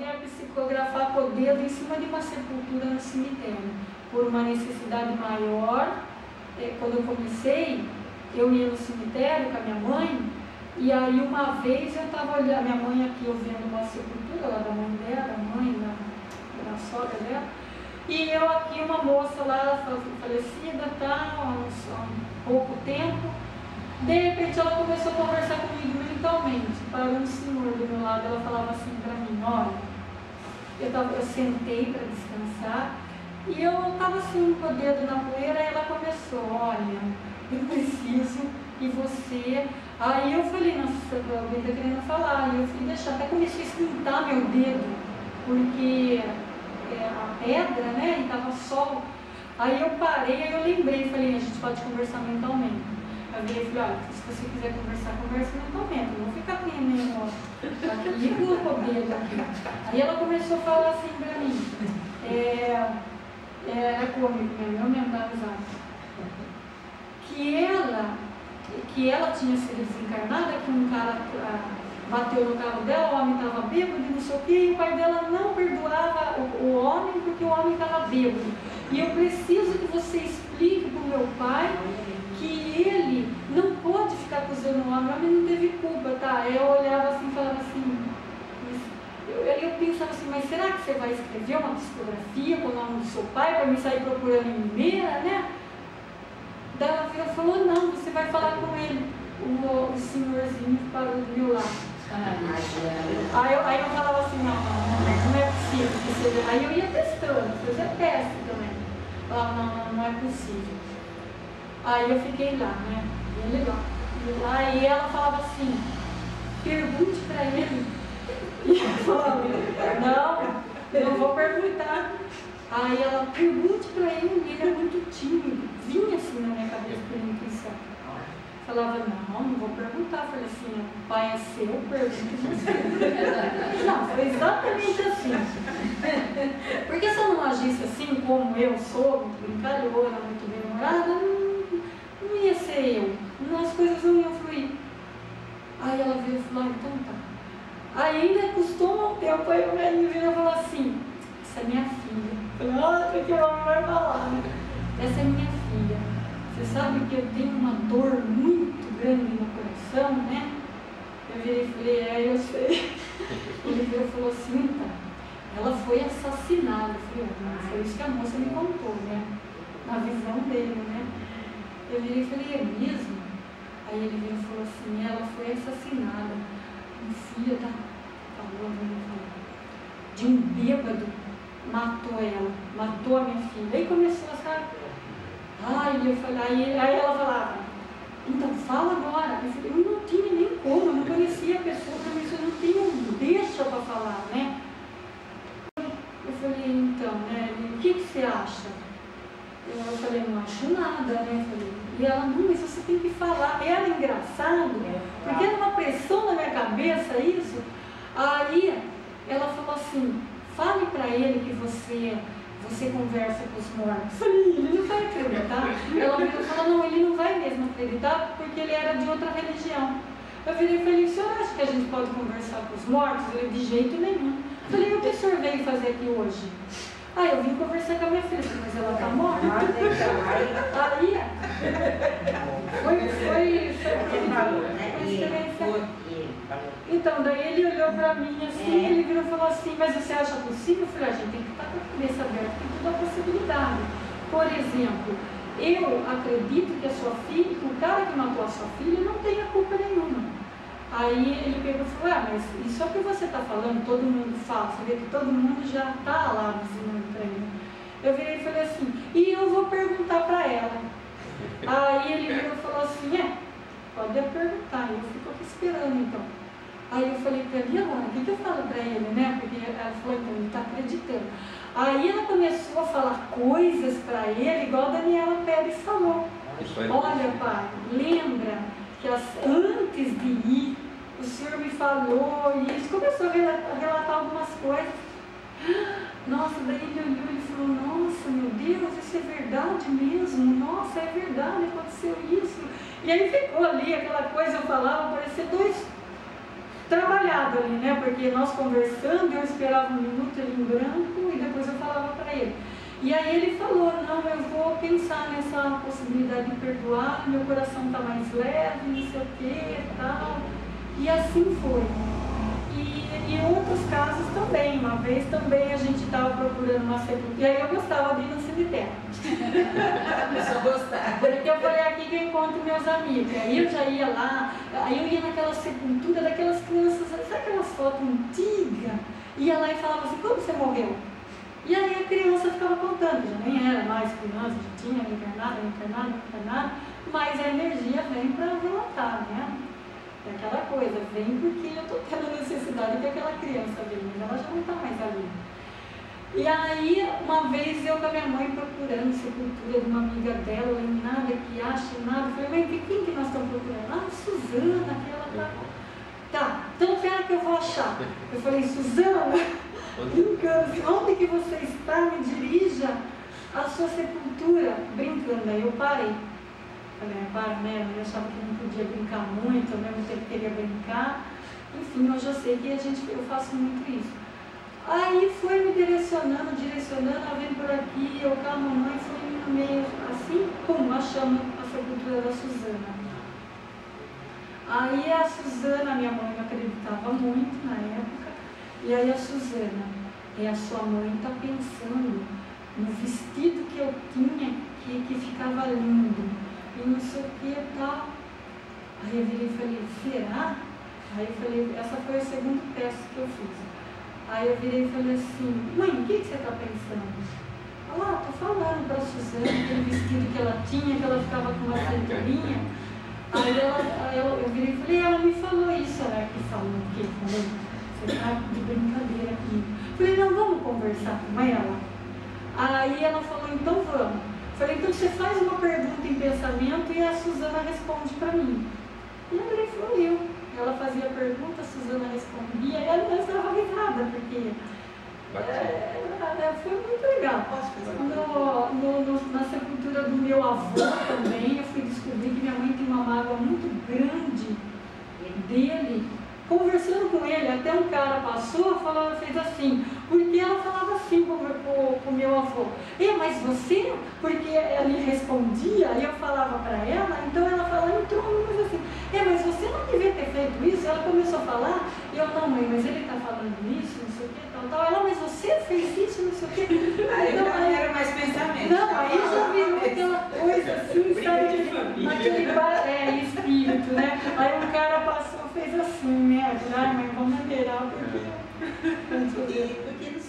ajudei a psicografar com o dedo em cima de uma sepultura no cemitério, por uma necessidade maior. Quando eu comecei, eu ia no cemitério com a minha mãe, e aí uma vez eu estava olhando, a minha mãe aqui, eu vendo uma sepultura lá da mãe dela, a mãe da sogra dela, e eu aqui, uma moça lá, falecida, há um pouco tempo. De repente ela começou a conversar comigo mentalmente, parou um senhor do meu lado, ela falava assim para mim, olha, eu sentei para descansar, e eu estava assim com o dedo na poeira, e ela começou, olha, eu preciso, e você... Aí eu falei, nossa, alguém está querendo falar, e eu fui deixar, até comecei a esquentar meu dedo, porque a pedra, né, e estava sol. Aí eu parei, aí eu lembrei, falei, a gente pode conversar mentalmente. Eu virei e falei, olha, se você quiser conversar, conversa mentalmente, não vou ficar com aqui, liga o dedo aqui. Aí ela começou a falar assim para mim, é cômico mesmo, eu mesmo dava risada, que ela tinha sido desencarnada, que um cara bateu no carro dela, o homem estava bêbado e não sei o quê, e o pai dela não perdoava o homem porque o homem estava bêbado. E eu preciso que você explique para o meu pai que ele não pode ficar acusando o homem não teve culpa, tá? Eu olhava assim e falava assim, eu pensava assim, mas será que você vai escrever uma psicografia com o nome do seu pai para me sair procurando em Limeira, né? Daí ela virou e falou, não, você vai falar com ele, o senhorzinho que parou do meu lado. Aí eu falava assim, não é possível. Aí eu ia testando, fazia teste também. Falava, não é possível. Aí eu fiquei lá, né? Ele lá. Aí ela falava assim, pergunte para ele. E eu falava, não vou perguntar. Aí ela, pergunte para ele é muito tímido. Vinha assim na minha cabeça por intuição. Falava, não vou perguntar. Falei assim, o pai é seu, pergunte você. Não, foi exatamente assim. Porque se eu não agisse assim como eu sou, muito brincalhona, muito bem-humorada, não ia ser eu. As coisas não iam fluir. Aí ela veio e falou, então tá. Aí ainda custou um tempo, aí o velhinho veio e falou assim, essa é minha filha. Eu falei, nossa, que o homem vai falar, né? Essa é minha filha. Você sabe que eu tenho uma dor muito grande no coração, né? Eu virei e falei, eu sei. Ele veio e falou assim, então, ela foi assassinada. Eu falei, foi isso que a moça me contou, né? Na visão dele, né? Eu virei e falei, é mesmo? Aí ele veio e falou assim, ela foi assassinada. Um filho de um bêbado matou ela, matou a minha filha. Aí começou a ficar... Aí ela falava, então fala agora. Eu falei, eu não tinha nem como, eu não conhecia a pessoa, mas eu não tinha deixa para falar, né? Eu falei, então, né, o que você acha? Eu falei, não acho nada, né? E ela, não, mas você tem que falar. Era engraçado, porque era uma pressão na minha cabeça isso. Aí ela falou assim, fale para ele que você conversa com os mortos. Eu falei, ele não vai acreditar. Ela falou, não, ele não vai mesmo acreditar porque ele era de outra religião. Eu virei e falei, o senhor acha que a gente pode conversar com os mortos? Ele, de jeito nenhum. Eu falei, o que o senhor veio fazer aqui hoje? Eu vim conversar com a minha filha, mas ela está morta. Então, daí ele olhou para mim assim, ele virou e falou assim, mas você acha possível? Eu falei, a gente tem que estar com a cabeça aberta, tem toda a possibilidade. Por exemplo, eu acredito que a sua filha, que o cara que matou a sua filha não tenha culpa nenhuma. Aí ele pegou e falou, mas isso é o que você está falando, todo mundo fala, você vê que todo mundo já está lá dizendo para ele. Eu virei e falei assim, e eu vou perguntar para ela. Aí ele virou e falou assim, pode perguntar, eu fico aqui esperando então. Aí eu falei para ele, agora, o que eu falo para ele, né? Porque ela falou, então, ele está acreditando. Aí ela começou a falar coisas para ele, igual a Daniela Pérez falou. Olha, pai, lembra que antes de ir, o senhor me falou isso, começou a relatar algumas coisas. Nossa, daí ele olhou e falou, nossa, meu Deus, isso é verdade mesmo, nossa, é verdade, aconteceu isso. E aí ficou ali aquela coisa, eu falava, parecia trabalhado ali, né? Porque nós conversando, eu esperava 1 minuto ele em branco e depois eu falava para ele. E aí ele falou, não, eu vou pensar nessa possibilidade de perdoar, meu coração está mais leve, não sei o que e tal. E assim foi. E em outros casos também, uma vez também a gente estava procurando uma sepultura, e aí eu gostava de ir no cemitério. Eu só gostava. Porque eu falei, aqui que eu encontro meus amigos. Aí eu já ia lá, aí eu ia naquela sepultura daquelas crianças, sabe aquelas fotos antigas? Ia lá e falava assim, como você morreu? E aí a criança ficava contando, já nem era mais criança, já tinha encarnado, mas a energia vem para relatar, né? É aquela coisa, vem porque eu estou tendo necessidade que aquela criança venha, mas ela já não está mais ali. E aí, uma vez eu com a minha mãe procurando sepultura de uma amiga dela, em nada que acha, nada, eu falei, mãe, de quem que nós estamos procurando? Ah, Suzana, aquela tá, então pera que eu vou achar. Eu falei, Suzana, brincando, onde que você está? Me dirija à sua sepultura, brincando. Aí eu parei. Falei, para, né? Eu achava que não podia brincar muito, ao mesmo tempo queria brincar. Enfim, hoje eu sei que eu faço muito isso. Aí foi me direcionando, ela vem por aqui, eu com a mamãe, fui no meio, assim, pum, achamos a sepultura da Suzana. Aí a Suzana, minha mãe não acreditava muito na época, e aí a Suzana, e a sua mãe está pensando no vestido que eu tinha, que ficava lindo, e não sei o que e tal. Aí eu virei e falei, será? Aí eu falei, essa foi o segundo teste que eu fiz. Aí eu virei e falei assim, mãe, o que você está pensando? Ela, estou falando para a Suzana, aquele vestido que ela tinha, que ela ficava com uma cinturinha. Aí eu virei e falei, ela me falou isso, ela que falou o quê? Falei, você está de brincadeira comigo. Falei, não, vamos conversar com ela. Aí ela falou, então vamos. Falei, então você faz uma pergunta em pensamento e a Suzana responde para mim. E a André foi eu. Ela fazia a pergunta, a Suzana respondia, e ela não estava risada, porque foi muito legal. Na sepultura do meu avô também, eu fui descobrir que minha mãe tem uma mágoa muito grande dele. Conversando com ele, até um cara passou, fez assim, porque ela falava assim com o meu avô, mas você, porque ele respondia, e eu falava para ela, então ela falava, entrou uma coisa assim, mas você não devia ter feito isso. Ela começou a falar, e eu, não, mãe, mas ele está falando isso, não sei o que, tal, ela, mas você fez isso, não sei o que. Aí então, não era mais pensamento. Não, aí já virou aquela coisa assim, sabe, naquele espírito, né? Aí um cara passou, fez assim, né? Ai, mãe, vamos inteirar, porque... Porque